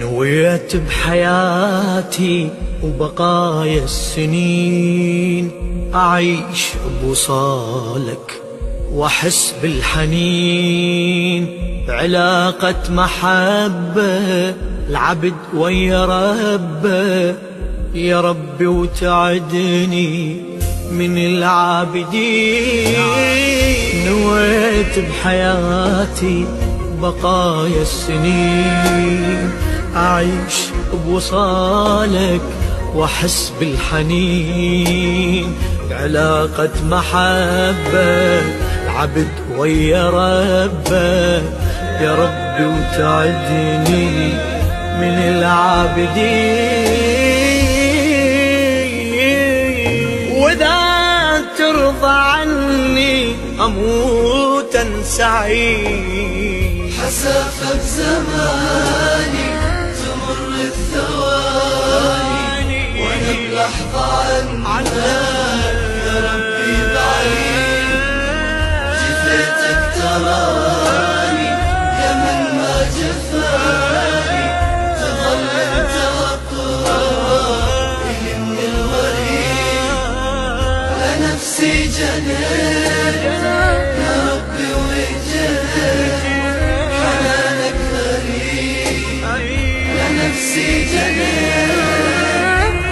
نويت بحياتي وبقايا السنين أعيش بوصالك وأحس بالحنين، علاقة محبة العبد ويا ربه، يا ربي وتعدني من العابدين. نويت بحياتي بقايا السنين أعيش بوصالك وأحس بالحنين، علاقة محبة العبد ويا ربه، يا ربي وتعدني من العابدين. وإذا ترضى عني أموت سعيد، حسافة بزماني تمر الثواني وانا بلحظة عنك يا ربي بعيد. جفيتك تراني كمن ما جفاني، تظل انت والطراب من الوريد. لنفسي جنيت يا ربي وجيت، حنانك غريب. لنفسي جنيت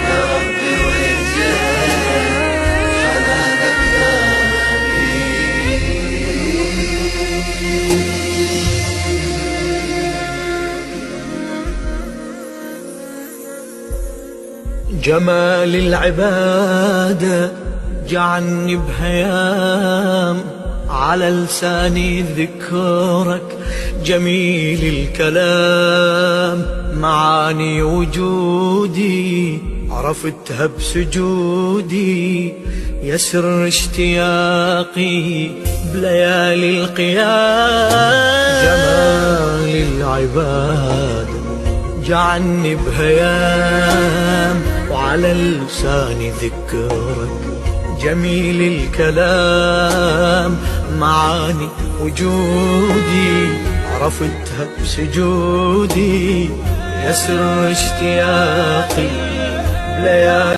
يا ربي وجيت، حنانك غريب. جمال العبادة جعلني بهيام، على لساني ذكرك جميل الكلام. معاني وجودي عرفتها بسجودي، يسر اشتياقي بليالي القيام. جمال العبادة جعلني بهيام، وعلى لساني ذكرك جميل الكلام. معاني وجودي عرفتها بسجودي، يسر اشتياقي بليالي